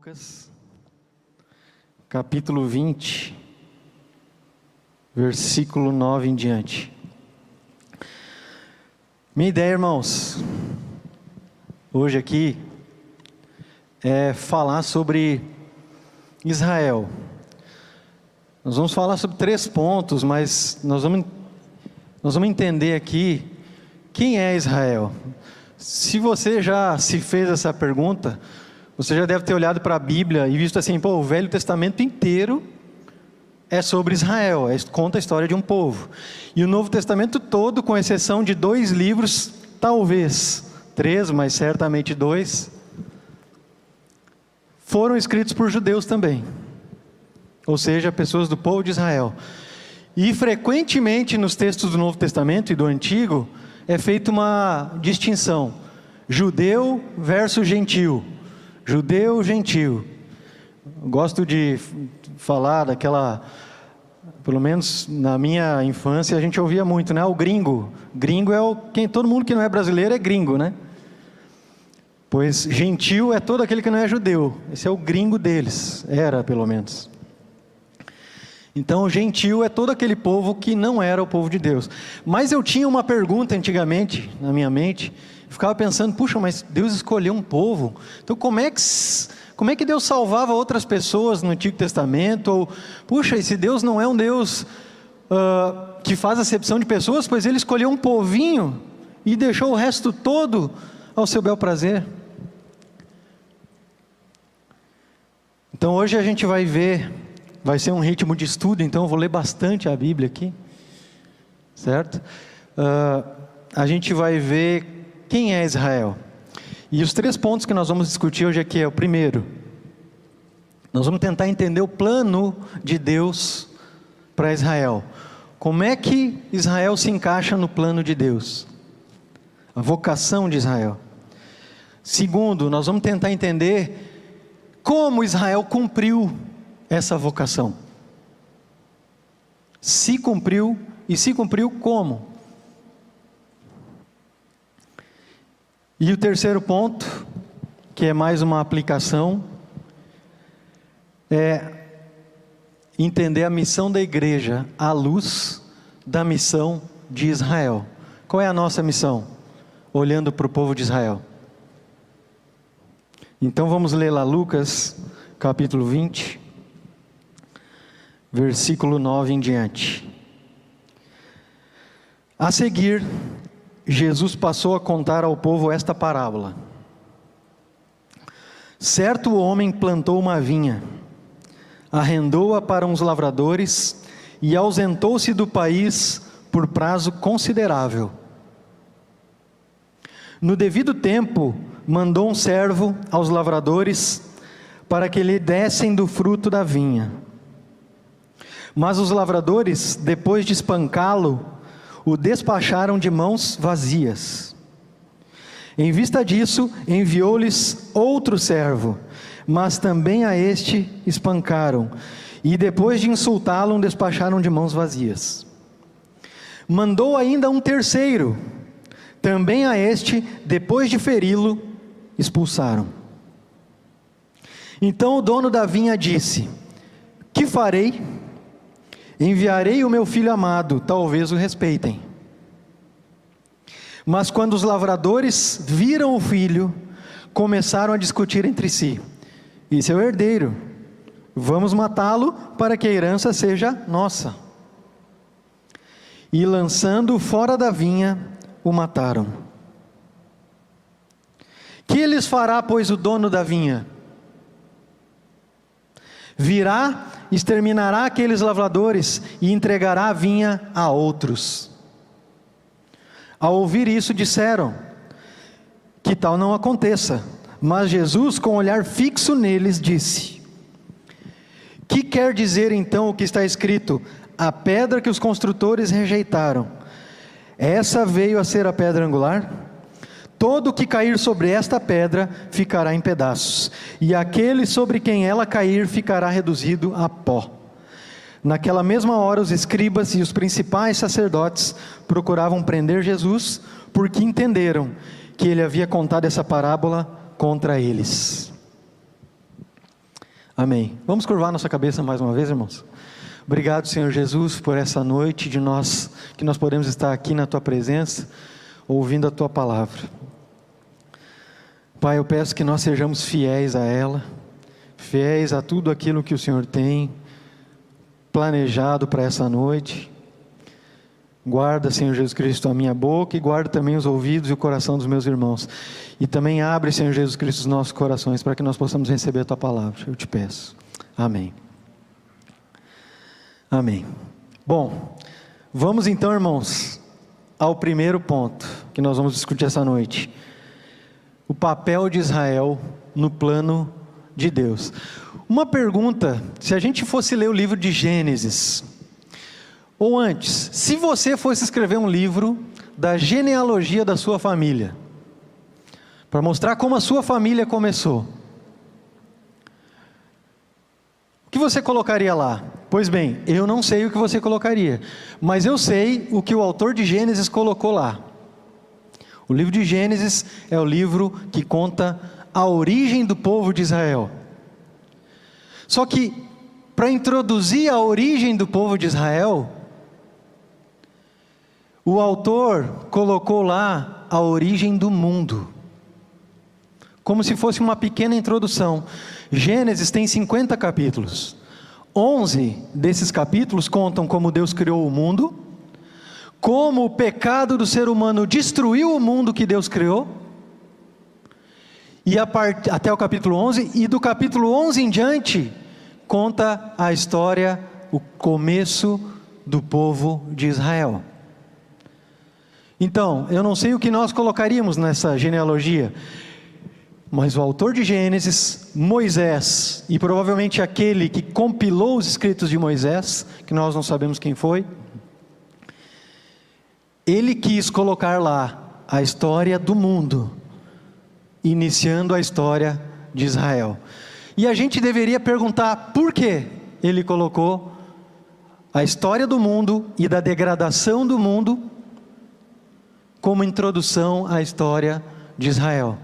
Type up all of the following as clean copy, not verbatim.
Lucas, capítulo 20, versículo 9 em diante. Minha ideia, irmãos, hoje aqui, é falar sobre Israel. Nós vamos falar sobre 3 pontos, mas nós vamos entender aqui quem é Israel. Se você já se fez essa pergunta, você já deve ter olhado para a Bíblia e visto assim, o Velho Testamento inteiro é sobre Israel, conta a história de um povo. E o Novo Testamento todo, com exceção de 2 livros, talvez 3, mas certamente 2, foram escritos por judeus também. Ou seja, pessoas do povo de Israel. E frequentemente nos textos do Novo Testamento e do Antigo, é feita uma distinção: judeu versus gentil. Judeu, gentil. Gosto de falar daquela, pelo menos na minha infância a gente ouvia muito, né? O gringo. Gringo é todo mundo que não é brasileiro é gringo, né? Pois gentil é todo aquele que não é judeu. Esse é o gringo deles, era pelo menos. Então, gentil é todo aquele povo que não era o povo de Deus. Mas eu tinha uma pergunta antigamente na minha mente. Eu ficava pensando, puxa, mas Deus escolheu um povo. Então, como é que Deus salvava outras pessoas no Antigo Testamento? Ou, puxa, e se Deus não é um Deus que faz acepção de pessoas, pois Ele escolheu um povinho e deixou o resto todo ao seu bel prazer. Então, hoje a gente vai ver... Vai ser um ritmo de estudo, então eu vou ler bastante a Bíblia aqui, certo? A gente vai ver quem é Israel. E os 3 pontos que nós vamos discutir hoje aqui é o primeiro. Nós vamos tentar entender o plano de Deus para Israel. Como é que Israel se encaixa no plano de Deus? A vocação de Israel. Segundo, nós vamos tentar entender como Israel cumpriu essa vocação. Se cumpriu, e se cumpriu como? E o terceiro ponto, que é mais uma aplicação, é entender a missão da igreja à luz da missão de Israel. Qual é a nossa missão? Olhando para o povo de Israel. Então vamos ler lá Lucas, capítulo 20, versículo 9 em diante. A seguir, Jesus passou a contar ao povo esta parábola. Certo homem plantou uma vinha, arrendou-a para uns lavradores e ausentou-se do país por prazo considerável. No devido tempo, mandou um servo aos lavradores para que lhe dessem do fruto da vinha. Mas os lavradores, depois de espancá-lo, o despacharam de mãos vazias. Em vista disso, enviou-lhes outro servo, mas também a este espancaram, e depois de insultá-lo, o despacharam de mãos vazias. Mandou ainda um terceiro, também a este, depois de feri-lo, expulsaram. Então o dono da vinha disse: que farei? Enviarei o meu filho amado, talvez o respeitem. Mas quando os lavradores viram o filho, começaram a discutir entre si: esse é o herdeiro, vamos matá-lo para que a herança seja nossa. E lançando-o fora da vinha, o mataram. Que lhes fará, pois, o dono da vinha? Virá, exterminará aqueles lavradores e entregará a vinha a outros. Ao ouvir isso, disseram: que tal não aconteça. Mas Jesus, com um olhar fixo neles, disse: que quer dizer então o que está escrito? A pedra que os construtores rejeitaram, essa veio a ser a pedra angular? Todo que cair sobre esta pedra ficará em pedaços, e aquele sobre quem ela cair ficará reduzido a pó. Naquela mesma hora os escribas e os principais sacerdotes procuravam prender Jesus, porque entenderam que ele havia contado essa parábola contra eles. Amém. Vamos curvar nossa cabeça mais uma vez, irmãos? Obrigado, Senhor Jesus, por essa noite que nós podemos estar aqui na Tua presença, ouvindo a Tua palavra. Pai, eu peço que nós sejamos fiéis a ela, fiéis a tudo aquilo que o Senhor tem planejado para essa noite. Guarda, Senhor Jesus Cristo, a minha boca e guarda também os ouvidos e o coração dos meus irmãos. E também abre, Senhor Jesus Cristo, os nossos corações para que nós possamos receber a Tua palavra. Eu te peço. Amém. Amém. Bom, vamos então, irmãos, ao primeiro ponto que nós vamos discutir essa noite. O papel de Israel no plano de Deus. Uma pergunta, se a gente fosse ler o livro de Gênesis, ou antes, se você fosse escrever um livro da genealogia da sua família, para mostrar como a sua família começou, o que você colocaria lá? Pois bem, eu não sei o que você colocaria, mas eu sei o que o autor de Gênesis colocou lá. O livro de Gênesis é o livro que conta a origem do povo de Israel. Só que, para introduzir a origem do povo de Israel, o autor colocou lá a origem do mundo, como se fosse uma pequena introdução. Gênesis tem 50 capítulos. 11 desses capítulos contam como Deus criou o mundo, como o pecado do ser humano destruiu o mundo que Deus criou, e até o capítulo 11, e do capítulo 11 em diante, conta a história, o começo do povo de Israel. Então, eu não sei o que nós colocaríamos nessa genealogia, mas o autor de Gênesis, Moisés, e provavelmente aquele que compilou os escritos de Moisés, que nós não sabemos quem foi, ele quis colocar lá a história do mundo, iniciando a história de Israel. E a gente deveria perguntar por que ele colocou a história do mundo e da degradação do mundo como introdução à história de Israel.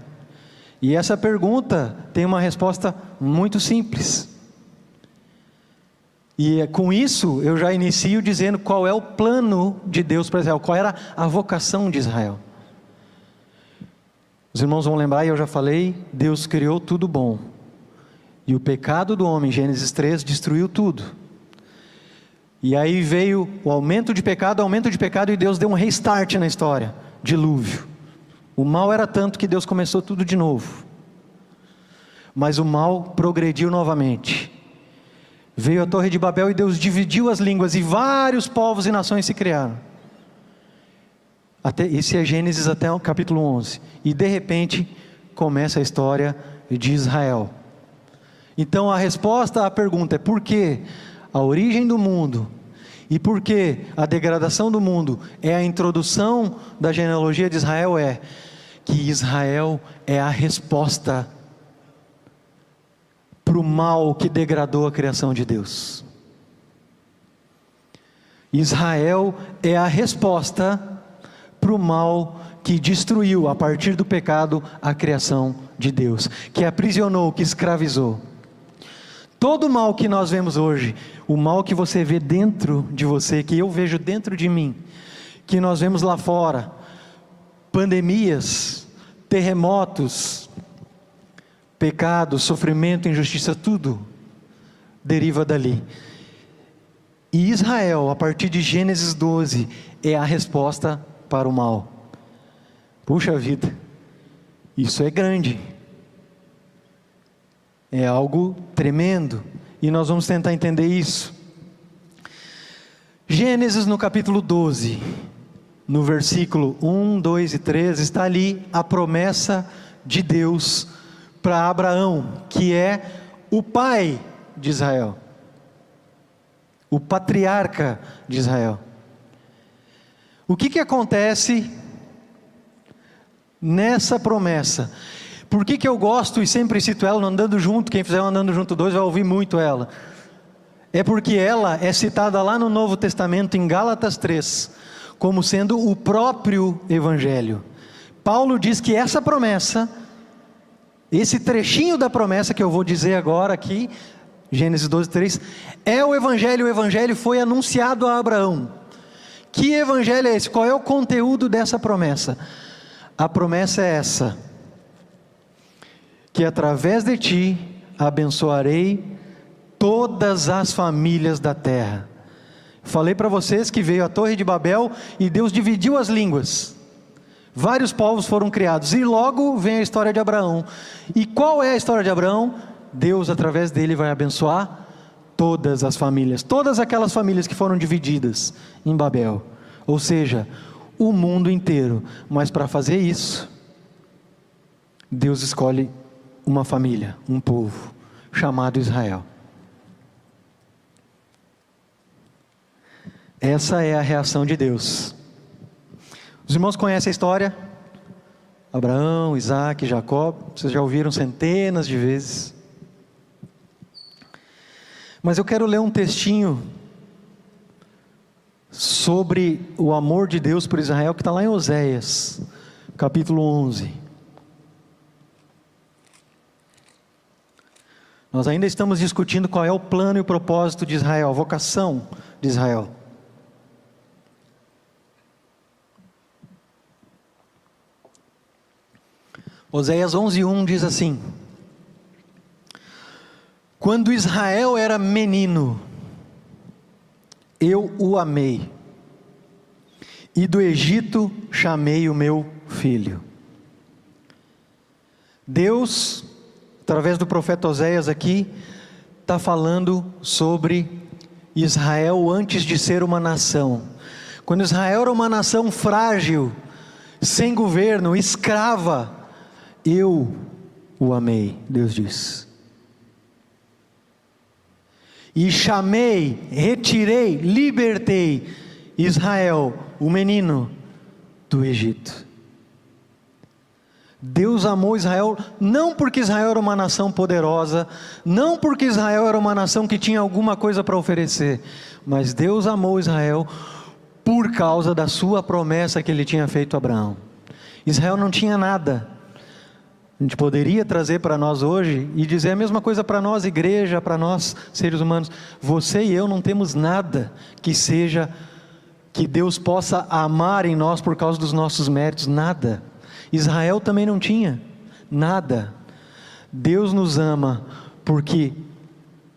E essa pergunta tem uma resposta muito simples. E com isso eu já inicio dizendo qual é o plano de Deus para Israel, qual era a vocação de Israel. Os irmãos vão lembrar, e eu já falei, Deus criou tudo bom. E o pecado do homem, Gênesis 3, destruiu tudo. E aí veio o aumento de pecado, e Deus deu um restart na história, dilúvio. O mal era tanto que Deus começou tudo de novo. Mas o mal progrediu novamente. Veio a Torre de Babel e Deus dividiu as línguas e vários povos e nações se criaram. Esse é Gênesis até o capítulo 11. E de repente começa a história de Israel. Então a resposta à pergunta é por que a origem do mundo e por que a degradação do mundo é a introdução da genealogia de Israel, é que Israel é a resposta para o mal que degradou a criação de Deus. Israel é a resposta para o mal que destruiu, a partir do pecado, a criação de Deus, que aprisionou, que escravizou. Todo o mal que nós vemos hoje, o mal que você vê dentro de você, que eu vejo dentro de mim, que nós vemos lá fora, pandemias, terremotos, pecado, sofrimento, injustiça, tudo deriva dali. E Israel, a partir de Gênesis 12, é a resposta para o mal. Puxa vida, isso é grande. É algo tremendo, e nós vamos tentar entender isso. Gênesis no capítulo 12, no versículo 1, 2 e 3, está ali a promessa de Deus para Abraão, que é o pai de Israel, o patriarca de Israel. O que acontece nessa promessa? Por que eu gosto e sempre cito ela no Andando Junto? Quem fizer um Andando Junto 2 vai ouvir muito ela. É porque ela é citada lá no Novo Testamento, em Gálatas 3, como sendo o próprio Evangelho. Paulo diz que essa promessa, esse trechinho da promessa que eu vou dizer agora aqui, Gênesis 12:3, é o Evangelho foi anunciado a Abraão. Que Evangelho é esse? Qual é o conteúdo dessa promessa? A promessa é essa: que através de ti abençoarei todas as famílias da terra. Falei para vocês que veio a Torre de Babel e Deus dividiu as línguas. Vários povos foram criados e logo vem a história de Abraão. E qual é a história de Abraão? Deus através dele vai abençoar todas as famílias, todas aquelas famílias que foram divididas em Babel, ou seja, o mundo inteiro. Mas para fazer isso, Deus escolhe uma família, um povo chamado Israel. Essa é a reação de Deus. Os irmãos conhecem a história? Abraão, Isaac, Jacó, vocês já ouviram centenas de vezes. Mas eu quero ler um textinho sobre o amor de Deus por Israel, que está lá em Oséias, capítulo 11. Nós ainda estamos discutindo qual é o plano e o propósito de Israel, a vocação de Israel. Oséias 11:1 diz assim: quando Israel era menino, eu o amei, e do Egito chamei o meu filho. Deus, através do profeta Oséias aqui, está falando sobre Israel antes de ser uma nação. Quando Israel era uma nação frágil, sem governo, escrava, eu o amei, Deus diz. E chamei, retirei, libertei Israel, o menino, do Egito. Deus amou Israel, não porque Israel era uma nação poderosa, não porque Israel era uma nação que tinha alguma coisa para oferecer, mas Deus amou Israel por causa da sua promessa que ele tinha feito a Abraão. Israel não tinha nada. A gente poderia trazer para nós hoje e dizer a mesma coisa para nós, igreja, para nós, seres humanos. Você e eu não temos nada que seja, que Deus possa amar em nós por causa dos nossos méritos, nada. Israel também não tinha nada. Deus nos ama porque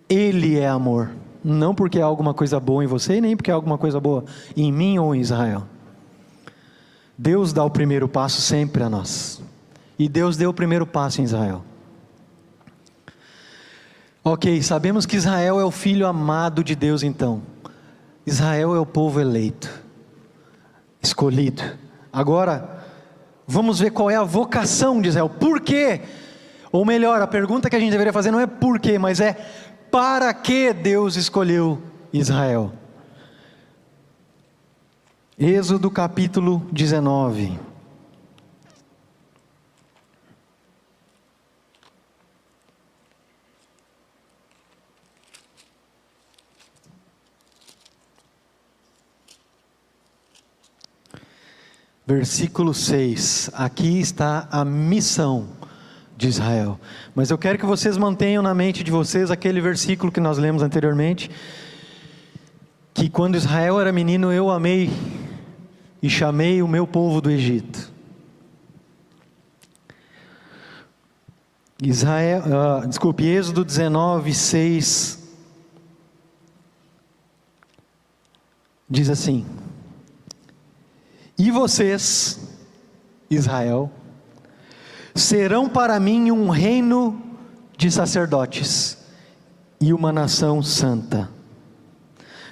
Ele é amor, não porque há alguma coisa boa em você, nem porque há alguma coisa boa em mim ou em Israel. Deus dá o primeiro passo sempre a nós. E Deus deu o primeiro passo em Israel. Ok, sabemos que Israel é o filho amado de Deus então. Israel é o povo eleito, escolhido. Agora, vamos ver qual é a vocação de Israel. Por quê? Ou melhor, a pergunta que a gente deveria fazer não é por quê, mas é para que Deus escolheu Israel. Êxodo capítulo 19. Versículo 6, aqui está a missão de Israel. Mas eu quero que vocês mantenham na mente de vocês aquele versículo que nós lemos anteriormente, que quando Israel era menino eu amei e chamei o meu povo do Egito. Êxodo 19, 6, diz assim: e vocês, Israel, serão para mim um reino de sacerdotes e uma nação santa.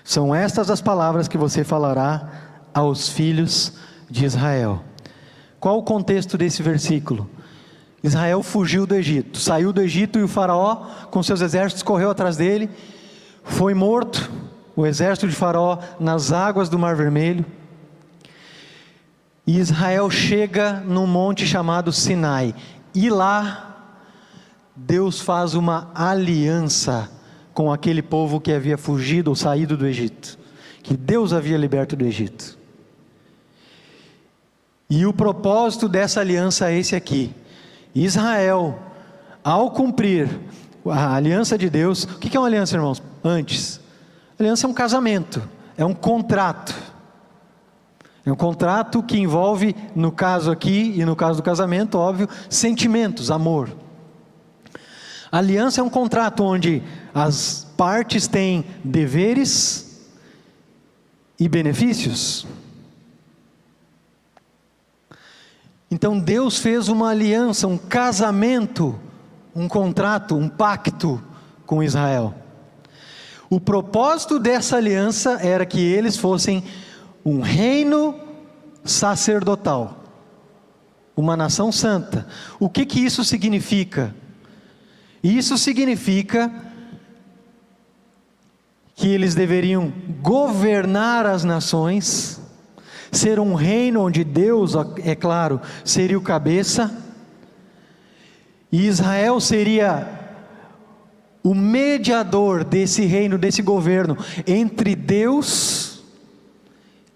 São estas as palavras que você falará aos filhos de Israel. Qual o contexto desse versículo? Israel fugiu do Egito, saiu do Egito e o faraó com seus exércitos correu atrás dele, foi morto, o exército de faraó nas águas do Mar Vermelho. E Israel chega num monte chamado Sinai, e lá Deus faz uma aliança com aquele povo que havia fugido ou saído do Egito, que Deus havia liberto do Egito. E o propósito dessa aliança é esse aqui: Israel, ao cumprir A aliança de Deus, o que é uma aliança, irmãos? Antes, aliança é um casamento, é um contrato. É um contrato que envolve, no caso aqui e no caso do casamento, óbvio, sentimentos, amor. A aliança é um contrato onde as partes têm deveres e benefícios. Então Deus fez uma aliança, um casamento, um contrato, um pacto com Israel. O propósito dessa aliança era que eles fossem um reino sacerdotal, uma nação santa. O que isso significa? Isso significa que eles deveriam governar as nações, ser um reino onde Deus, é claro, seria o cabeça, e Israel seria o mediador desse reino, desse governo, entre Deus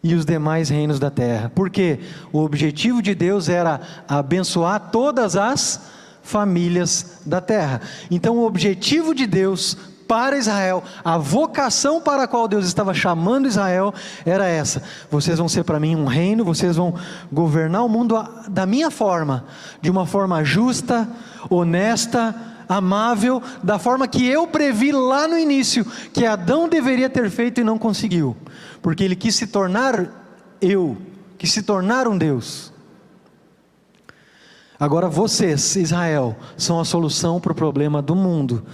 e os demais reinos da terra. Porque o objetivo de Deus era abençoar todas as famílias da terra. Então o objetivo de Deus para Israel, a vocação para a qual Deus estava chamando Israel, era essa: vocês vão ser para mim um reino, vocês vão governar o mundo da minha forma, de uma forma justa, honesta, amável, da forma que eu previ lá no início, que Adão deveria ter feito e não conseguiu, porque ele quis se tornar quis se tornar um Deus. Agora vocês, Israel, são a solução para o problema do mundo,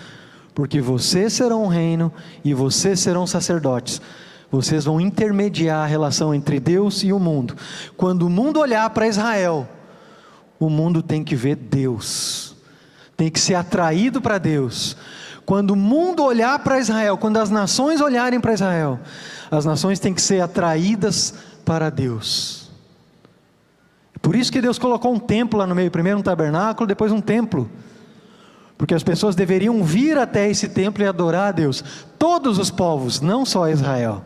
porque vocês serão um reino e vocês serão sacerdotes. Vocês vão intermediar a relação entre Deus e o mundo. Quando o mundo olhar para Israel, o mundo tem que ver Deus, tem que ser atraído para Deus. Quando o mundo olhar para Israel, quando as nações olharem para Israel, as nações têm que ser atraídas para Deus. Por isso que Deus colocou um templo lá no meio, primeiro um tabernáculo, depois um templo, porque as pessoas deveriam vir até esse templo e adorar a Deus, todos os povos, não só Israel.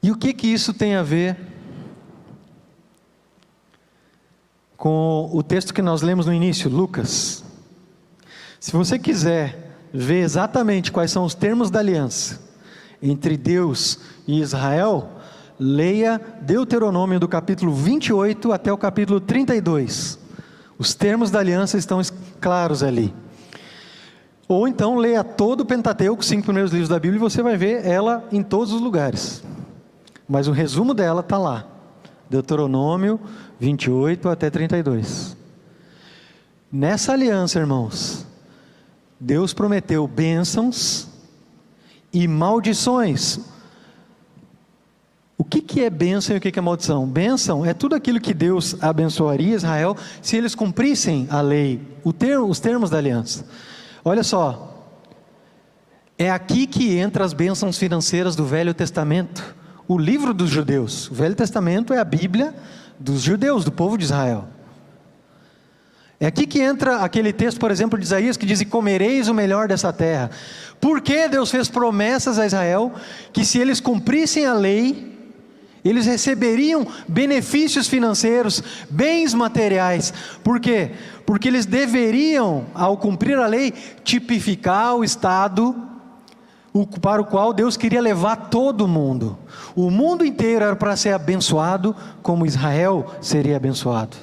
E o que isso tem a ver com o texto que nós lemos no início, Lucas? Se você quiser ver exatamente quais são os termos da aliança entre Deus e Israel, leia Deuteronômio do capítulo 28 até o capítulo 32. Os termos da aliança estão claros ali. Ou então leia todo o Pentateuco, os 5 primeiros livros da Bíblia, e você vai ver ela em todos os lugares. Mas o resumo dela está lá. Deuteronômio 28 até 32. Nessa aliança, irmãos, Deus prometeu bênçãos e maldições. O que é bênção e o que é maldição? Bênção é tudo aquilo que Deus abençoaria Israel se eles cumprissem a lei, os termos da aliança. Olha só, é aqui que entra as bênçãos financeiras do Velho Testamento, o livro dos judeus. O Velho Testamento é a Bíblia dos judeus, do povo de Israel. É aqui que entra aquele texto, por exemplo, de Isaías, que diz: e comereis o melhor dessa terra. Por que Deus fez promessas a Israel, que se eles cumprissem a lei, eles receberiam benefícios financeiros, bens materiais? Por quê? Porque eles deveriam, ao cumprir a lei, tipificar o estado para o qual Deus queria levar todo mundo. O mundo inteiro era para ser abençoado, como Israel seria abençoado.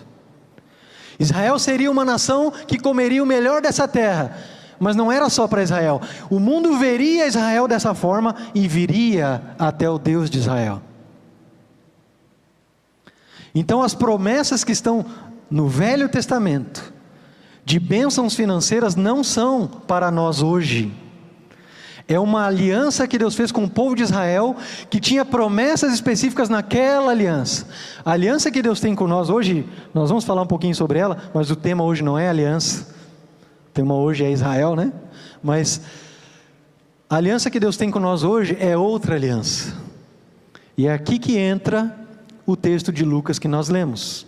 Israel seria uma nação que comeria o melhor dessa terra, mas não era só para Israel. O mundo veria Israel dessa forma e viria até o Deus de Israel. Então as promessas que estão no Velho Testamento, de bênçãos financeiras, não são para nós hoje. É uma aliança que Deus fez com o povo de Israel, que tinha promessas específicas naquela aliança. A aliança que Deus tem com nós hoje, nós vamos falar um pouquinho sobre ela, mas o tema hoje não é aliança. O tema hoje é Israel, né? Mas a aliança que Deus tem com nós hoje é outra aliança. E é aqui que entra o texto de Lucas que nós lemos.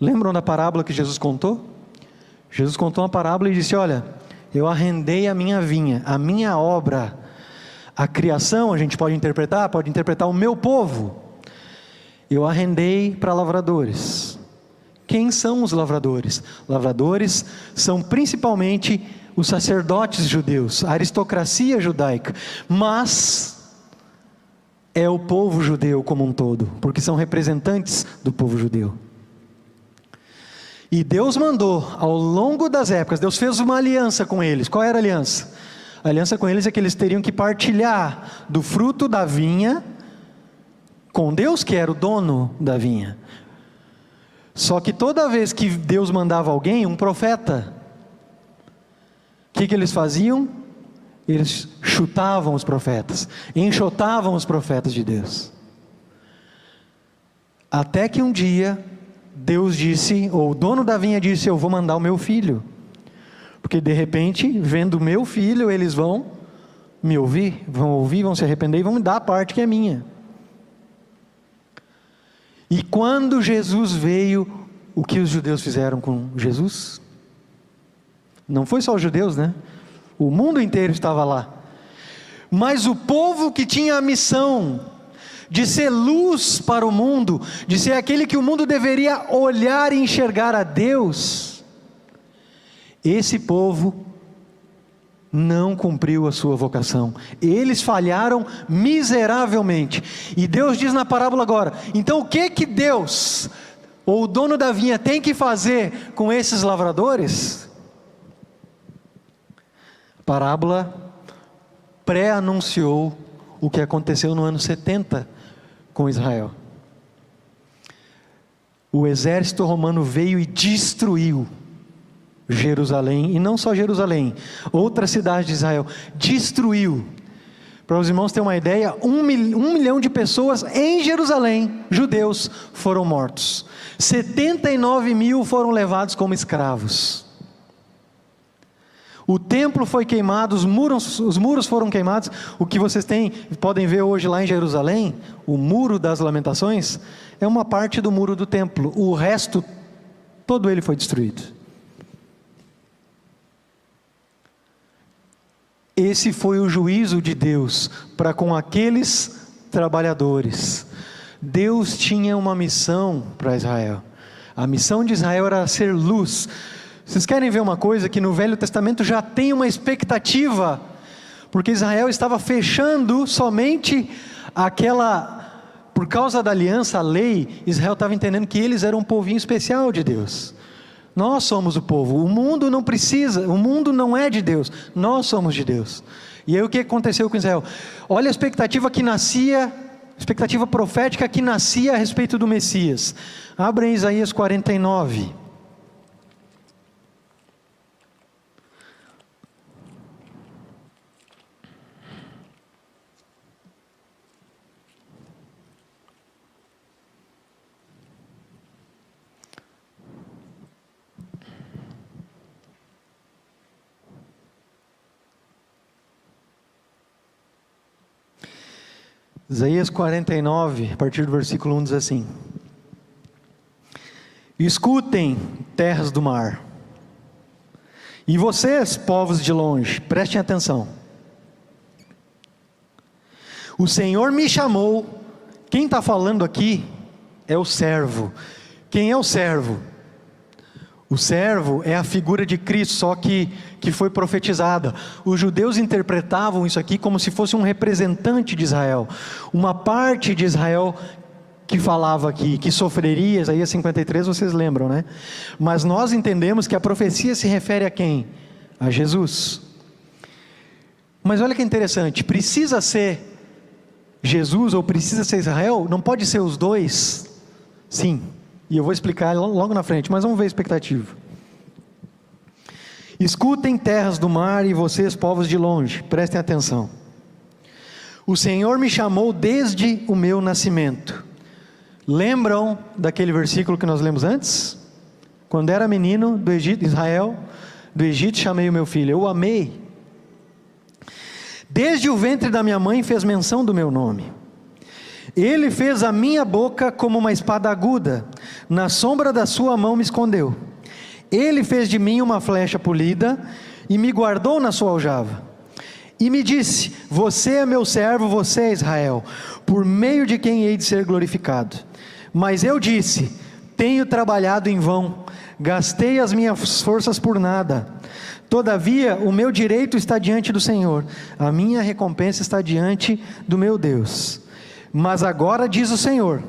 Lembram da parábola que Jesus contou? Jesus contou uma parábola e disse: olha, eu arrendei a minha vinha, a minha obra. A criação, a gente pode interpretar o meu povo. Eu arrendei para lavradores. Quem são os lavradores? Lavradores são principalmente os sacerdotes judeus, a aristocracia judaica, mas é o povo judeu como um todo, porque são representantes do povo judeu. E Deus mandou, ao longo das épocas, Deus fez uma aliança com eles. Qual era a aliança? A aliança com eles é que eles teriam que partilhar do fruto da vinha com Deus, que era o dono da vinha. Só que toda vez que Deus mandava alguém, um profeta, o que eles faziam? Eles chutavam os profetas, enxotavam os profetas de Deus. Até que um dia, Deus disse, ou o dono da vinha disse, eu vou mandar o meu filho. Porque de repente, vendo o meu filho, eles vão me ouvir, vão se arrepender e vão me dar a parte que é minha. E quando Jesus veio, o que os judeus fizeram com Jesus? Não foi só os judeus, né? O mundo inteiro estava lá. Mas o povo que tinha a missão de ser luz para o mundo, de ser aquele que o mundo deveria olhar e enxergar a Deus, esse povo não cumpriu a sua vocação. Eles falharam miseravelmente. E Deus diz na parábola agora, então o que Deus, ou o dono da vinha, tem que fazer com esses lavradores? A parábola pré-anunciou o que aconteceu no ano 70 com Israel. O exército romano veio e destruiu Jerusalém, e não só Jerusalém, outras cidades de Israel, destruiu. Para os irmãos terem uma ideia, 1 milhão de pessoas em Jerusalém, judeus, foram mortos. 79 mil foram levados como escravos. O templo foi queimado, os muros foram queimados. O que vocês podem ver hoje lá em Jerusalém, o Muro das Lamentações, é uma parte do muro do templo. O resto, todo ele foi destruído. Esse foi o juízo de Deus para com aqueles trabalhadores. Deus tinha uma missão para Israel. A missão de Israel era ser luz. Vocês querem ver uma coisa que no Velho Testamento já tem uma expectativa? Porque Israel estava fechando somente por causa da aliança, a lei, Israel estava entendendo que eles eram um povinho especial de Deus. Nós somos o povo, o mundo não precisa, o mundo não é de Deus, nós somos de Deus. E aí o que aconteceu com Israel? Olha a expectativa que nascia, expectativa profética que nascia a respeito do Messias. Abra em Isaías 49. Isaías 49, a partir do versículo 1 diz assim: escutem, terras do mar, e vocês, povos de longe, prestem atenção. O Senhor me chamou. Quem está falando aqui é o servo. Quem é o servo? O servo é a figura de Cristo, só que foi profetizada. Os judeus interpretavam isso aqui como se fosse um representante de Israel, uma parte de Israel que falava aqui, que sofreria. Isaías 53, vocês lembram, né? Mas nós entendemos que a profecia se refere a quem? A Jesus. Mas olha que interessante, precisa ser Jesus ou precisa ser Israel? Não pode ser os dois? Sim. E eu vou explicar logo na frente, mas vamos ver a expectativa. Escutem, terras do mar, e vocês, povos de longe, prestem atenção. O Senhor me chamou desde o meu nascimento. Lembram daquele versículo que nós lemos antes? Quando era menino do Egito, Israel, do Egito chamei o meu filho, eu o amei. Desde o ventre da minha mãe fez menção do meu nome. Ele fez a minha boca como uma espada aguda, na sombra da sua mão me escondeu. Ele fez de mim uma flecha polida, e me guardou na sua aljava. E me disse: você é meu servo, você é Israel, por meio de quem hei de ser glorificado. Mas eu disse: Tenho trabalhado em vão, gastei as minhas forças por nada. Todavia, o meu direito está diante do Senhor, a minha recompensa está diante do meu Deus. Mas agora diz o Senhor,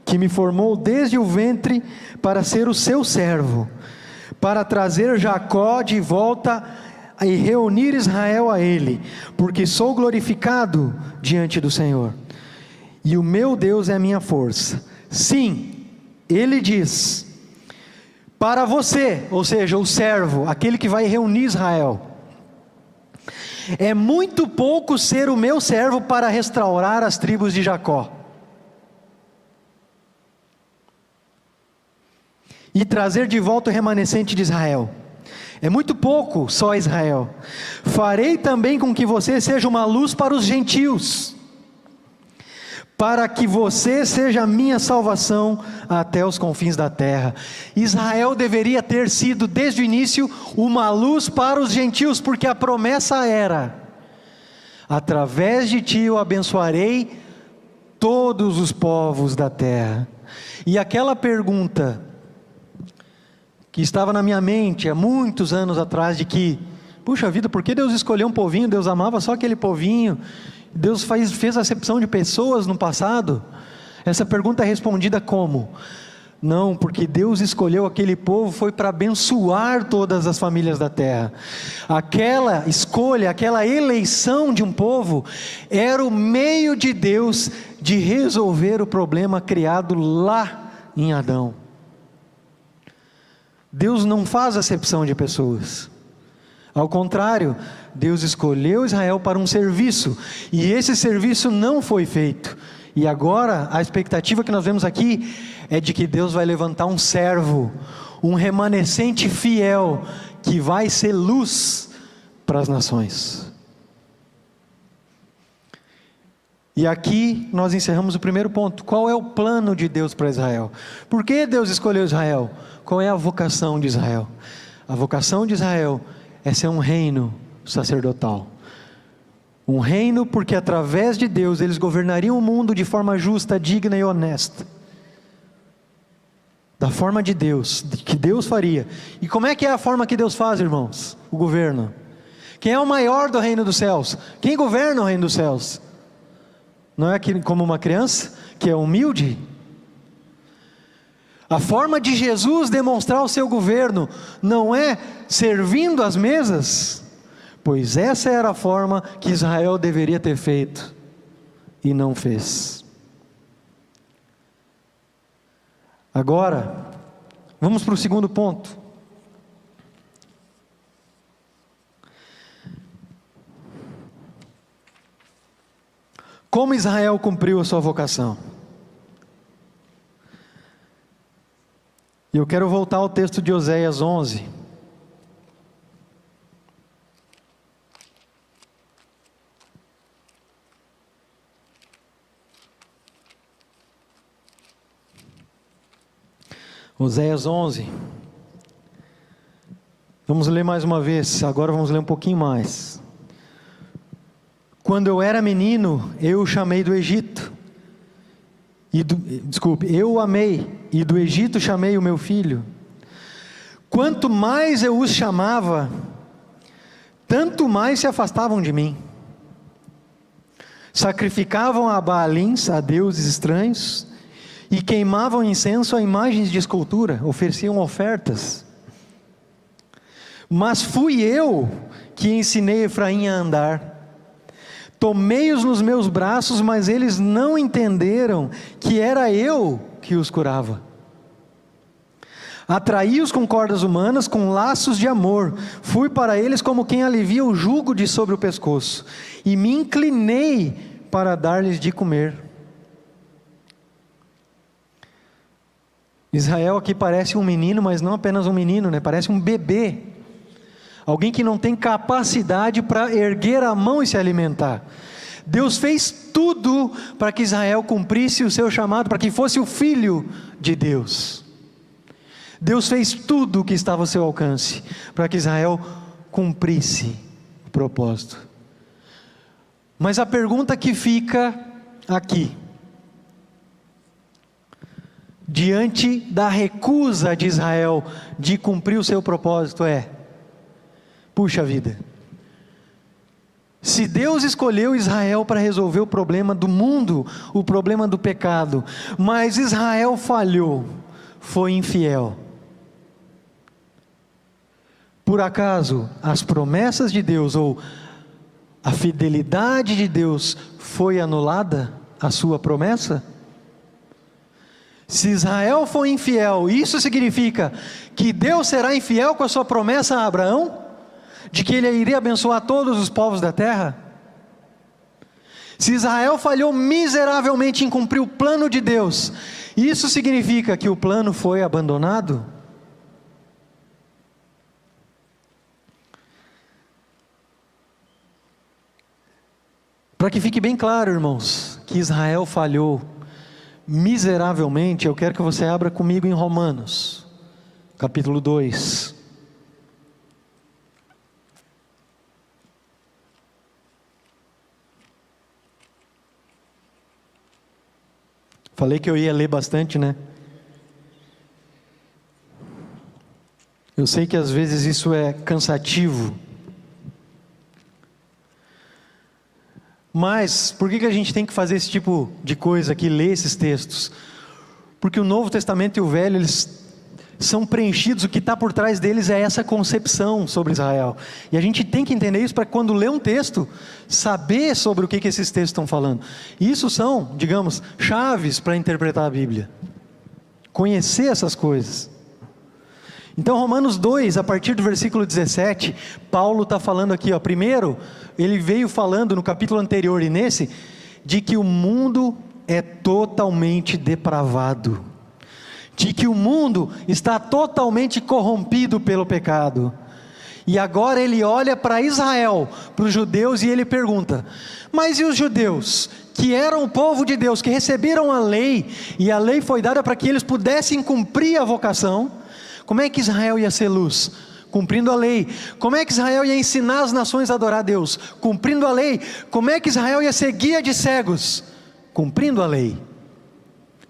que me formou desde o ventre para ser o seu servo, para trazer Jacó de volta e reunir Israel a ele, porque sou glorificado diante do Senhor, e o meu Deus é a minha força. Sim, ele diz, para você, ou seja, o servo, aquele que vai reunir Israel, é muito pouco ser o meu servo para restaurar as tribos de Jacó e trazer de volta o remanescente de Israel. É muito pouco só Israel. Farei também com que você seja uma luz para os gentios, para que você seja a minha salvação até os confins da terra. Israel deveria ter sido desde o início uma luz para os gentios, porque a promessa era: através de ti eu abençoarei todos os povos da terra. E aquela pergunta que estava na minha mente há muitos anos atrás, de que, puxa vida, por que Deus escolheu um povinho? Deus amava só aquele povinho. Deus fez acepção de pessoas no passado. Essa pergunta é respondida como? Não, porque Deus escolheu aquele povo, foi para abençoar todas as famílias da terra. Aquela escolha, aquela eleição de um povo, era o meio de Deus de resolver o problema criado lá em Adão. Deus não faz acepção de pessoas. Ao contrário, Deus escolheu Israel para um serviço, e esse serviço não foi feito. E agora, a expectativa que nós vemos aqui, é de que Deus vai levantar um servo, um remanescente fiel, que vai ser luz para as nações. E aqui nós encerramos o primeiro ponto. Qual é o plano de Deus para Israel? Por que Deus escolheu Israel? Qual é a vocação de Israel? A vocação de Israel é ser um reino sacerdotal. Um reino porque através de Deus eles governariam o mundo de forma justa, digna e honesta. Da forma de Deus, que Deus faria. E como é que é a forma que Deus faz, irmãos? O governo. Quem é o maior do reino dos céus? Quem governa o reino dos céus? Não é como uma criança que é humilde? A forma de Jesus demonstrar o seu governo não é servindo às mesas, pois essa era a forma que Israel deveria ter feito e não fez. Agora, vamos para o segundo ponto. Como Israel cumpriu a sua vocação? E eu quero voltar ao texto de Oséias 11. Oséias 11. Vamos ler mais uma vez, agora vamos ler um pouquinho mais. Quando eu era menino, eu o chamei do Egito. Eu o amei, e do Egito chamei o meu filho. Quanto mais eu os chamava, tanto mais se afastavam de mim. Sacrificavam a Baalins, a deuses estranhos, e queimavam incenso a imagens de escultura, ofereciam ofertas. Mas fui eu que ensinei Efraim a andar. Tomei-os nos meus braços, mas eles não entenderam que era eu que os curava. Atraí-os com cordas humanas, com laços de amor. Fui para eles como quem alivia o jugo de sobre o pescoço. E me inclinei para dar-lhes de comer. Israel aqui parece um menino, mas não apenas um menino, né? Parece um bebê. Alguém que não tem capacidade para erguer a mão e se alimentar. Deus fez tudo para que Israel cumprisse o seu chamado, para que fosse o filho de Deus. Deus fez tudo o que estava ao seu alcance, para que Israel cumprisse o propósito. Mas a pergunta que fica aqui: diante da recusa de Israel de cumprir o seu propósito é: puxa vida, se Deus escolheu Israel para resolver o problema do mundo, o problema do pecado, mas Israel falhou, foi infiel, por acaso as promessas de Deus ou a fidelidade de Deus foi anulada, a sua promessa? Se Israel for infiel, isso significa que Deus será infiel com a sua promessa a Abraão? De que ele iria abençoar todos os povos da terra? Se Israel falhou miseravelmente em cumprir o plano de Deus, isso significa que o plano foi abandonado? Para que fique bem claro, irmãos, que Israel falhou miseravelmente, eu quero que você abra comigo em Romanos, capítulo 2. Falei que eu ia ler bastante, né? Eu sei que às vezes isso é cansativo. Mas, por que a gente tem que fazer esse tipo de coisa aqui, ler esses textos? Porque o Novo Testamento e o Velho, eles são preenchidos, o que está por trás deles é essa concepção sobre Israel. E a gente tem que entender isso para quando ler um texto, saber sobre o que esses textos estão falando. E isso são, digamos, chaves para interpretar a Bíblia. Conhecer essas coisas. Então Romanos 2, a partir do versículo 17, Paulo está falando aqui, primeiro, ele veio falando no capítulo anterior e nesse, de que o mundo é totalmente depravado, de que o mundo está totalmente corrompido pelo pecado, e agora ele olha para Israel, para os judeus, e ele pergunta: mas e os judeus, que eram o povo de Deus, que receberam a lei, e a lei foi dada para que eles pudessem cumprir a vocação? Como é que Israel ia ser luz? Cumprindo a lei. Como é que Israel ia ensinar as nações a adorar a Deus? Cumprindo a lei. Como é que Israel ia ser guia de cegos? Cumprindo a lei.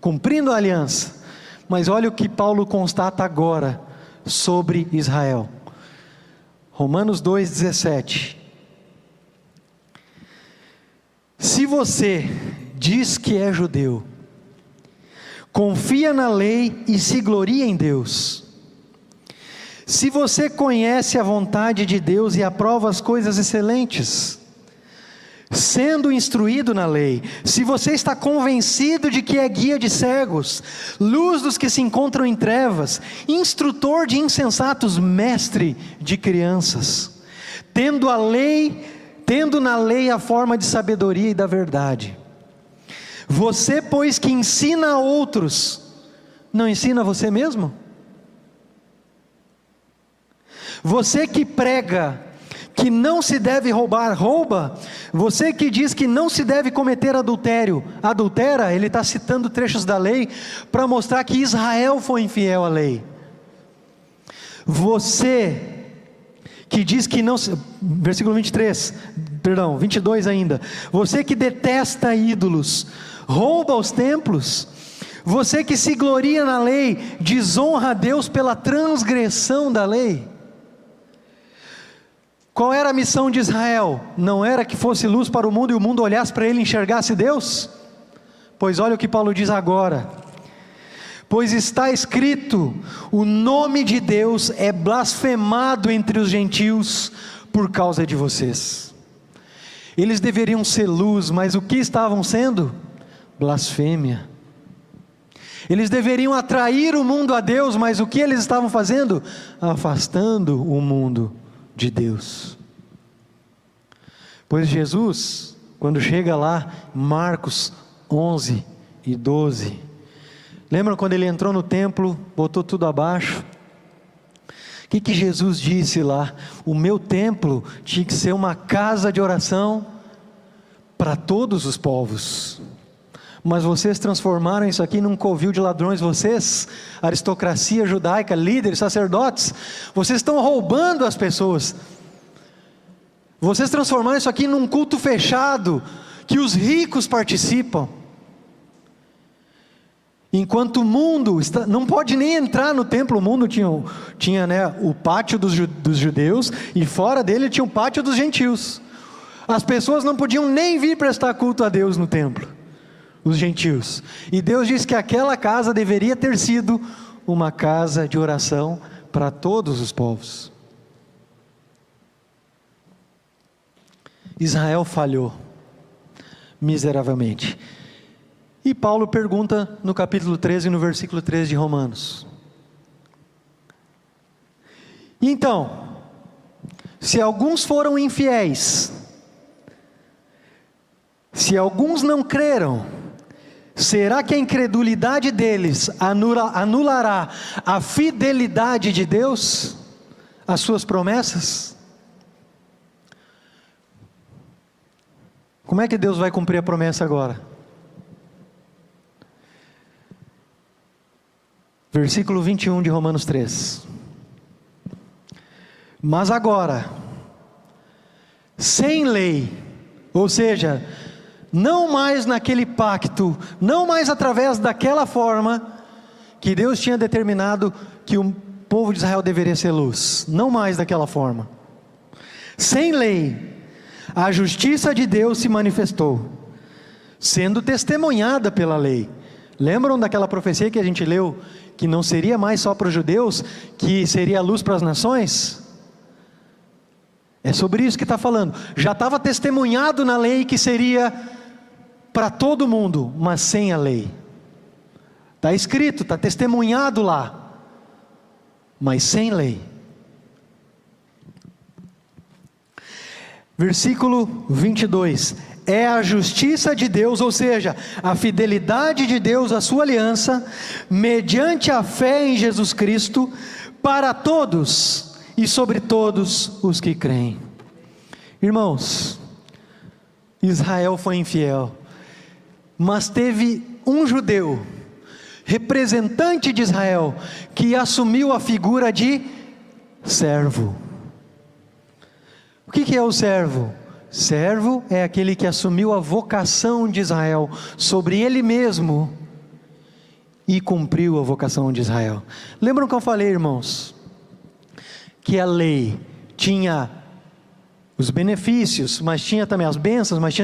Cumprindo a aliança. Mas olha o que Paulo constata agora sobre Israel. Romanos 2,17. Se você diz que é judeu, confia na lei e se gloria em Deus, se você conhece a vontade de Deus e aprova as coisas excelentes, sendo instruído na lei, se você está convencido de que é guia de cegos, luz dos que se encontram em trevas, instrutor de insensatos, mestre de crianças, tendo na lei a forma de sabedoria e da verdade, você, pois, que ensina a outros, não ensina a você mesmo? Você que prega que não se deve roubar, rouba. Você que diz que não se deve cometer adultério, adultera. Ele está citando trechos da lei para mostrar que Israel foi infiel à lei. Você que diz que não, versículo 22 ainda. Você que detesta ídolos, rouba os templos. Você que se gloria na lei, desonra a Deus pela transgressão da lei. Qual era a missão de Israel? Não era que fosse luz para o mundo e o mundo olhasse para ele e enxergasse Deus? Pois olha o que Paulo diz agora: pois está escrito, o nome de Deus é blasfemado entre os gentios por causa de vocês. Eles deveriam ser luz, mas o que estavam sendo? Blasfêmia. Eles deveriam atrair o mundo a Deus, mas o que eles estavam fazendo? Afastando o mundo de Deus. Pois Jesus, quando chega lá, Marcos 11 e 12, lembram quando ele entrou no templo, botou tudo abaixo? O que Jesus disse lá? O meu templo tinha que ser uma casa de oração para todos os povos, mas vocês transformaram isso aqui num covil de ladrões. Vocês, aristocracia judaica, líderes, sacerdotes, vocês estão roubando as pessoas. Vocês transformaram isso aqui num culto fechado, que os ricos participam. Enquanto o mundo não pode nem entrar no templo, o mundo tinha né, o pátio dos judeus, e fora dele tinha o pátio dos gentios. As pessoas não podiam nem vir prestar culto a Deus no templo, os gentios. E Deus disse que aquela casa deveria ter sido uma casa de oração para todos os povos. Israel falhou miseravelmente. E Paulo pergunta no capítulo 13, no versículo 13 de Romanos: então, se alguns foram infiéis, se alguns não creram, será que a incredulidade deles anulará a fidelidade de Deus, as suas promessas? Como é que Deus vai cumprir a promessa agora? Versículo 21 de Romanos 3. Mas agora, sem lei, ou seja, não mais naquele pacto, não mais através daquela forma que Deus tinha determinado que o povo de Israel deveria ser luz, não mais daquela forma. Sem lei, a justiça de Deus se manifestou, sendo testemunhada pela lei. Lembram daquela profecia que a gente leu, que não seria mais só para os judeus, que seria a luz para as nações? É sobre isso que está falando. Já estava testemunhado na lei que seria para todo mundo, mas sem a lei. Está escrito, está testemunhado lá, mas sem lei. Versículo 22. É a justiça de Deus, ou seja, a fidelidade de Deus à sua aliança, mediante a fé em Jesus Cristo, para todos e sobre todos os que creem. Irmãos, Israel foi infiel, mas teve um judeu, representante de Israel, que assumiu a figura de servo. O que é o servo? Servo é aquele que assumiu a vocação de Israel sobre ele mesmo e cumpriu a vocação de Israel. Lembram que eu falei, irmãos, que a lei tinha os benefícios, mas tinha também as bênçãos, mas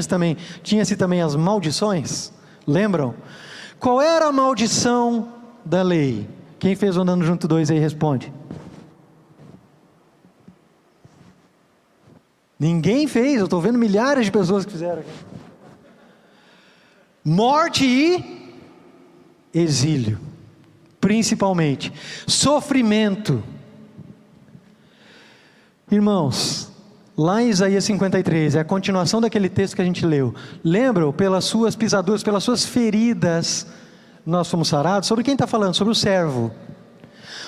tinha-se também as maldições? Lembram? Qual era a maldição da lei? Quem fez o Andando Junto 2 aí responde. Ninguém fez, eu estou vendo milhares de pessoas que fizeram aqui. Morte e exílio, principalmente. Sofrimento. Irmãos, lá em Isaías 53, é a continuação daquele texto que a gente leu. Lembram? Pelas suas pisaduras, pelas suas feridas, nós fomos sarados. Sobre quem está falando? Sobre o servo.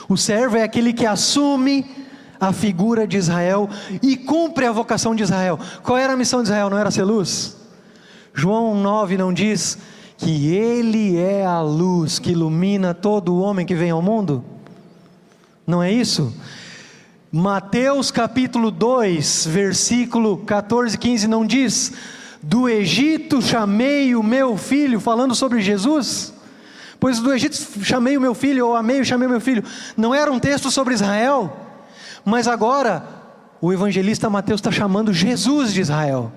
O servo é aquele que assume a figura de Israel e cumpre a vocação de Israel. Qual era a missão de Israel? Não era ser luz? João 9 não diz que ele é a luz que ilumina todo o homem que vem ao mundo? Não é isso? Mateus capítulo 2, versículo 14 e 15 não diz: do Egito chamei o meu filho, falando sobre Jesus? Pois do Egito chamei o meu filho, ou amei, chamei o meu filho. Não era um texto sobre Israel? Mas agora, o evangelista Mateus está chamando Jesus de Israel.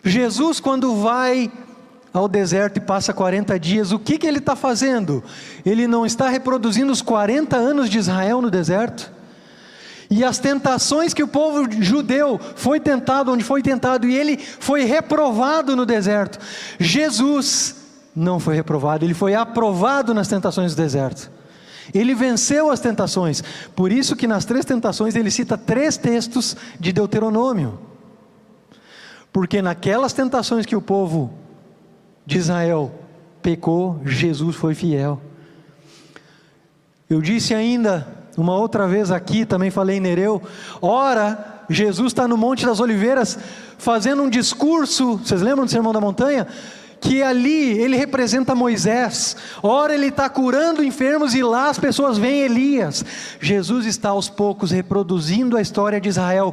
Jesus, quando vai ao deserto e passa 40 dias, o que ele está fazendo? Ele não está reproduzindo os 40 anos de Israel no deserto? E as tentações que o povo judeu foi tentado, onde foi tentado, e ele foi reprovado no deserto. Jesus não foi reprovado, ele foi aprovado nas tentações do deserto. Ele venceu as tentações. Por isso que nas 3 tentações ele cita 3 textos de Deuteronômio. Porque naquelas tentações que o povo de Israel pecou, Jesus foi fiel. Eu disse ainda uma outra vez aqui, também falei em Nereu, ora, Jesus está no Monte das Oliveiras fazendo um discurso, vocês lembram do Sermão da Montanha? Que ali ele representa Moisés. Ora ele está curando enfermos e lá as pessoas veem Elias. Jesus está aos poucos reproduzindo a história de Israel,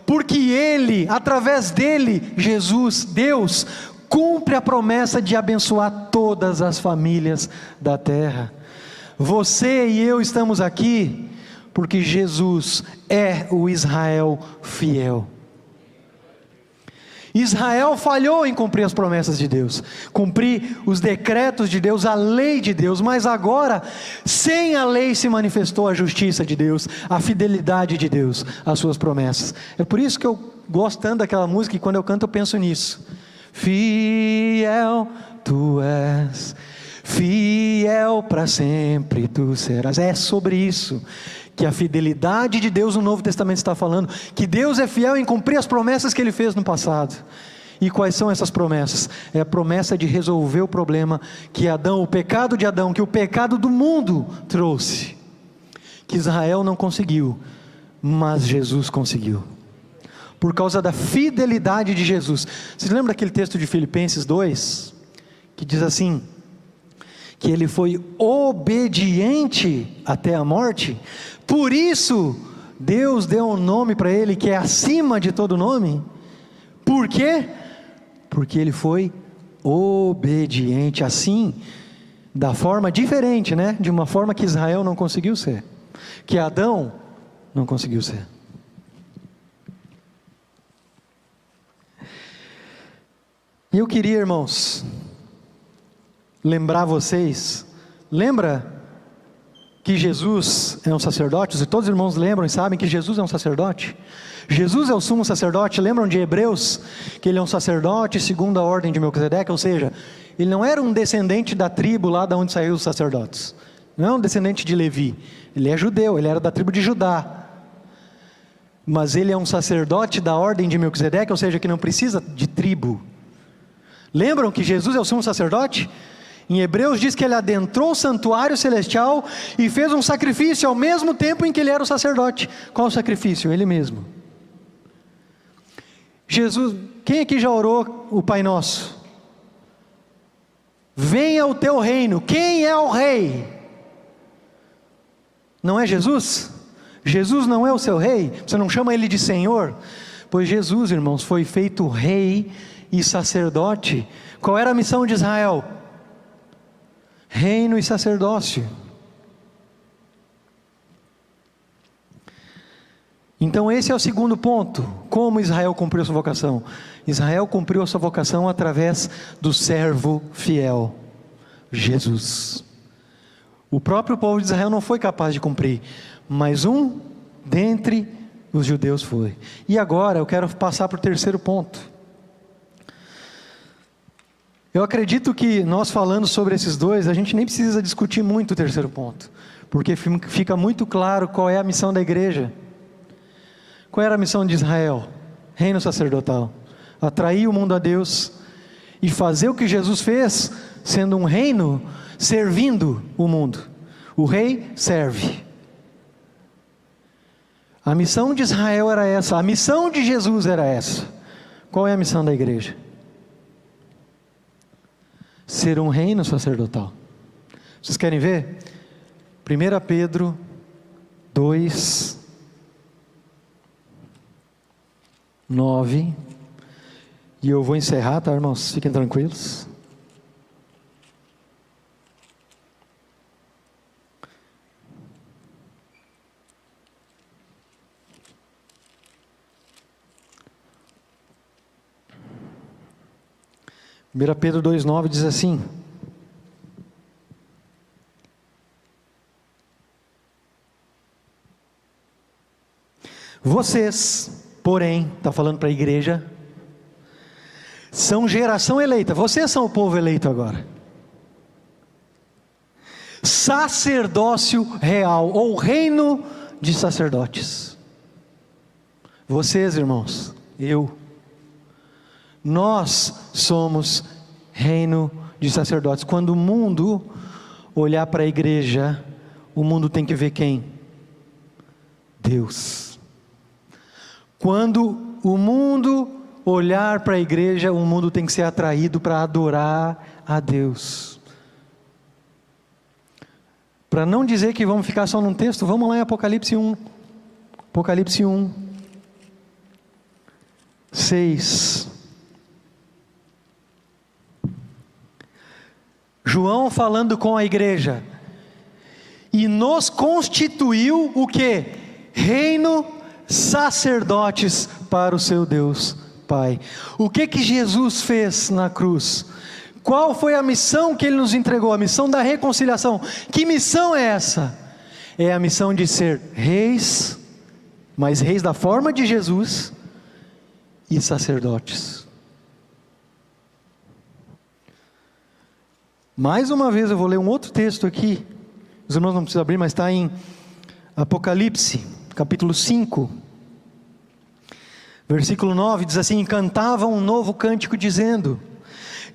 porque ele, através dele, Jesus, Deus, cumpre a promessa de abençoar todas as famílias da terra. Você e eu estamos aqui porque Jesus é o Israel fiel. Israel falhou em cumprir as promessas de Deus, cumprir os decretos de Deus, a lei de Deus, mas agora, sem a lei se manifestou a justiça de Deus, a fidelidade de Deus, as suas promessas. É por isso que eu gosto tanto daquela música, e quando eu canto eu penso nisso. Fiel tu és, fiel para sempre tu serás. É sobre isso que a fidelidade de Deus no Novo Testamento está falando, que Deus é fiel em cumprir as promessas que Ele fez no passado. E quais são essas promessas? É a promessa de resolver o problema que Adão, o pecado de Adão, que o pecado do mundo trouxe, que Israel não conseguiu, mas Jesus conseguiu, por causa da fidelidade de Jesus. Vocês lembram daquele texto de Filipenses 2, que diz assim, que ele foi obediente até a morte? Por isso Deus deu um nome para ele que é acima de todo nome. Por quê? Porque ele foi obediente, assim, da forma diferente, né? De uma forma que Israel não conseguiu ser, que Adão não conseguiu ser. E eu queria, irmãos, lembrar vocês, lembra que Jesus é um sacerdote? E todos os irmãos lembram e sabem que Jesus é um sacerdote? Jesus é o sumo sacerdote. Lembram de Hebreus? Que ele é um sacerdote segundo a ordem de Melquisedeque, ou seja, ele não era um descendente da tribo lá de onde saíram os sacerdotes, não é um descendente de Levi, ele é judeu, ele era da tribo de Judá, mas ele é um sacerdote da ordem de Melquisedeque, ou seja, que não precisa de tribo. Lembram que Jesus é o sumo sacerdote? Em Hebreus diz que ele adentrou o santuário celestial e fez um sacrifício ao mesmo tempo em que ele era o sacerdote. Qual o sacrifício? Ele mesmo. Jesus, quem aqui já orou o Pai Nosso? Venha o teu reino. Quem é o rei? Não é Jesus? Jesus não é o seu rei? Você não chama ele de Senhor? Pois Jesus, irmãos, foi feito rei e sacerdote. Qual era a missão de Israel? Reino e sacerdócio. Então esse é o segundo ponto. Como Israel cumpriu a sua vocação? Israel cumpriu a sua vocação através do servo fiel, Jesus. O próprio povo de Israel não foi capaz de cumprir, mas um dentre os judeus foi. E agora eu quero passar para o terceiro ponto. Eu acredito que nós falando sobre esses dois, a gente nem precisa discutir muito o terceiro ponto, porque fica muito claro qual é a missão da igreja. Qual era a missão de Israel? Reino sacerdotal. Atrair o mundo a Deus e fazer o que Jesus fez, sendo um reino, servindo o mundo. O rei serve. A missão de Israel era essa, a missão de Jesus era essa. Qual é a missão da igreja? Ser um reino sacerdotal. Vocês querem ver? 1 Pedro 2, 9, e eu vou encerrar, tá, irmãos? Fiquem tranquilos. Pedro 2,9 diz assim: vocês, porém, está falando para a igreja, são geração eleita. Vocês são o povo eleito agora. Sacerdócio real, ou reino de sacerdotes. Vocês, irmãos, nós somos reino de sacerdotes. Quando o mundo olhar para a igreja, o mundo tem que ver quem? Deus. Quando o mundo olhar para a igreja, o mundo tem que ser atraído para adorar a Deus. Para não dizer que vamos ficar só num texto, vamos lá em Apocalipse 1. Apocalipse 1, 6. João falando com a igreja. E nos constituiu o quê? Reino, sacerdotes para o seu Deus Pai. O que Jesus fez na cruz? Qual foi a missão que Ele nos entregou? A missão da reconciliação. Que missão é essa? É a missão de ser reis, mas reis da forma de Jesus, e sacerdotes. Mais uma vez eu vou ler um outro texto aqui. Os irmãos não precisam abrir, mas está em Apocalipse, capítulo 5. Versículo 9, diz assim: cantavam um novo cântico dizendo: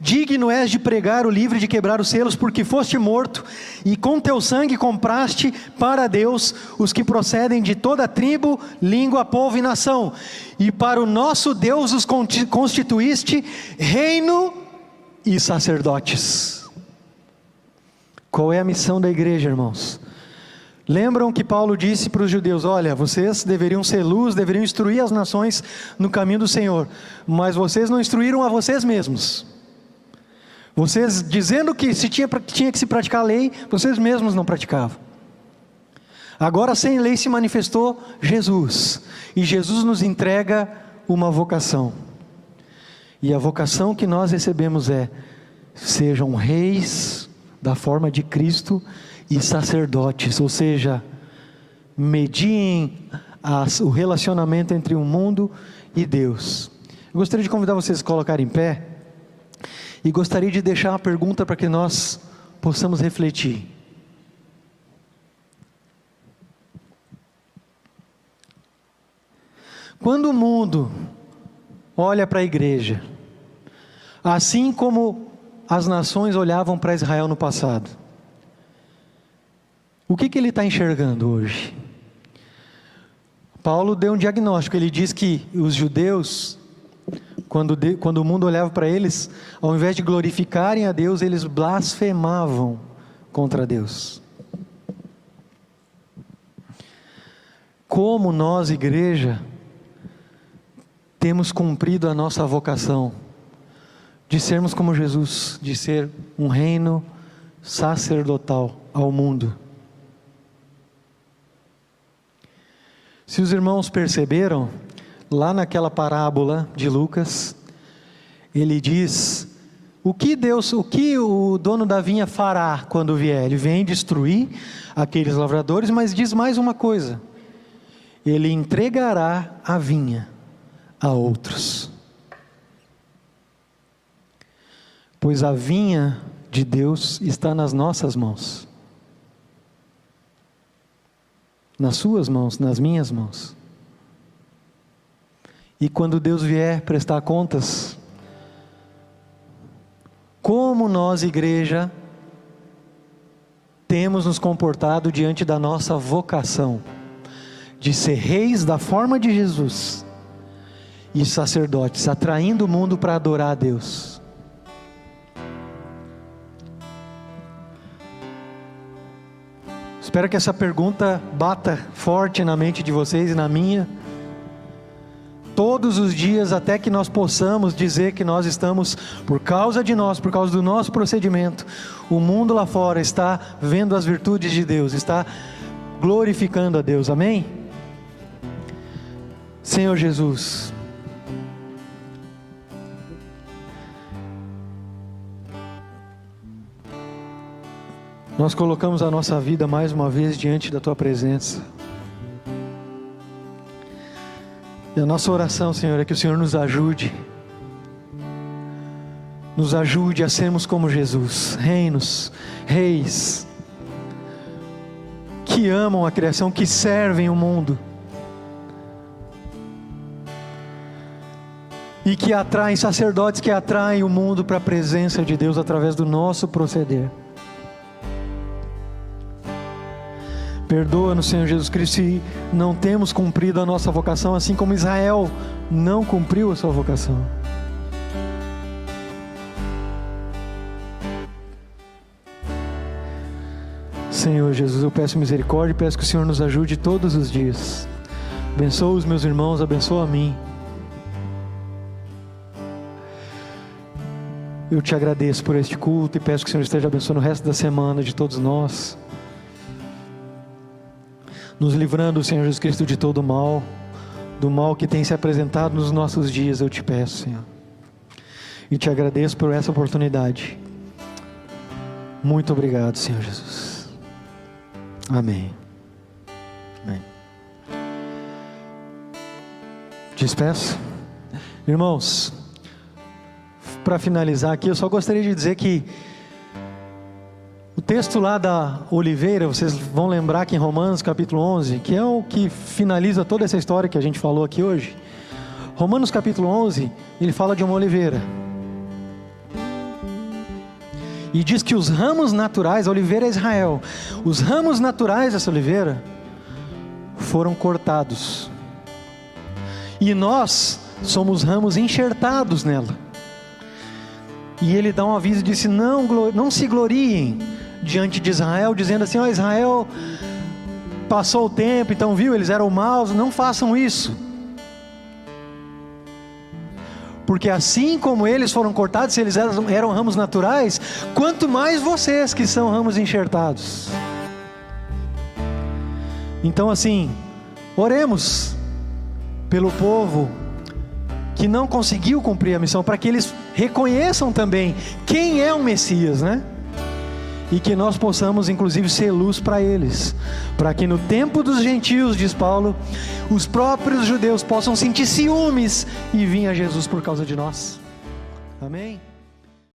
digno és de pregar o livro e de quebrar os selos, porque foste morto, e com teu sangue compraste para Deus os que procedem de toda tribo, língua, povo e nação, e para o nosso Deus os constituíste reino e sacerdotes. Qual é a missão da igreja, irmãos? Lembram que Paulo disse para os judeus: olha, vocês deveriam ser luz, deveriam instruir as nações no caminho do Senhor, mas vocês não instruíram a vocês mesmos. Vocês dizendo que tinha que se praticar a lei, vocês mesmos não praticavam. Agora sem lei se manifestou Jesus, e Jesus nos entrega uma vocação, e a vocação que nós recebemos é: sejam reis da forma de Cristo e sacerdotes, ou seja, mediem o relacionamento entre o mundo e Deus. Eu gostaria de convidar vocês a colocarem em pé, e gostaria de deixar uma pergunta para que nós possamos refletir. Quando o mundo olha para a igreja, assim como as nações olhavam para Israel no passado, o que ele está enxergando hoje? Paulo deu um diagnóstico. Ele diz que os judeus, quando o mundo olhava para eles, ao invés de glorificarem a Deus, eles blasfemavam contra Deus. Como nós, igreja, temos cumprido a nossa vocação de sermos como Jesus, de ser um reino sacerdotal ao mundo. Se os irmãos perceberam, lá naquela parábola de Lucas, ele diz: o que o dono da vinha fará quando vier? Ele vem destruir aqueles lavradores, mas diz mais uma coisa: ele entregará a vinha a outros. Pois a vinha de Deus está nas nossas mãos, nas suas mãos, nas minhas mãos. E quando Deus vier prestar contas, como nós, igreja, temos nos comportado diante da nossa vocação de ser reis da forma de Jesus e sacerdotes, atraindo o mundo para adorar a Deus? Espero que essa pergunta bata forte na mente de vocês e na minha, todos os dias, até que nós possamos dizer que nós estamos, por causa de nós, por causa do nosso procedimento, o mundo lá fora está vendo as virtudes de Deus, está glorificando a Deus. Amém? Senhor Jesus, nós colocamos a nossa vida mais uma vez diante da Tua presença. E a nossa oração, Senhor, é que o Senhor nos ajude a sermos como Jesus, reis, que amam a criação, que servem o mundo, e que atraem, sacerdotes que atraem o mundo para a presença de Deus através do nosso proceder. Perdoa-nos, Senhor Jesus Cristo, se não temos cumprido a nossa vocação, assim como Israel não cumpriu a sua vocação. Senhor Jesus, eu peço misericórdia e peço que o Senhor nos ajude todos os dias. Abençoa os meus irmãos, abençoa a mim. Eu te agradeço por este culto e peço que o Senhor esteja abençoando o resto da semana de todos nós, nos livrando, Senhor Jesus Cristo, de todo o mal, do mal que tem se apresentado nos nossos dias. Eu te peço, Senhor, e te agradeço por essa oportunidade. Muito obrigado, Senhor Jesus. Amém. Amém. Despeço. Irmãos, para finalizar aqui, eu só gostaria de dizer que o texto lá da oliveira, vocês vão lembrar que em Romanos capítulo 11, que é o que finaliza toda essa história que a gente falou aqui hoje. Romanos capítulo 11, ele fala de uma oliveira. E diz que os ramos naturais, a oliveira é Israel, os ramos naturais dessa oliveira foram cortados. E nós somos ramos enxertados nela. E ele dá um aviso e disse: não se gloriem diante de Israel, dizendo assim: ó, Israel passou o tempo, então viu, eles eram maus. Não façam isso, porque assim como eles foram cortados, se eles eram ramos naturais, quanto mais vocês que são ramos enxertados. Então assim, oremos pelo povo que não conseguiu cumprir a missão, para que eles reconheçam também quem é o Messias, né? E que nós possamos inclusive ser luz para eles, para que no tempo dos gentios, diz Paulo, os próprios judeus possam sentir ciúmes e vir a Jesus por causa de nós. Amém?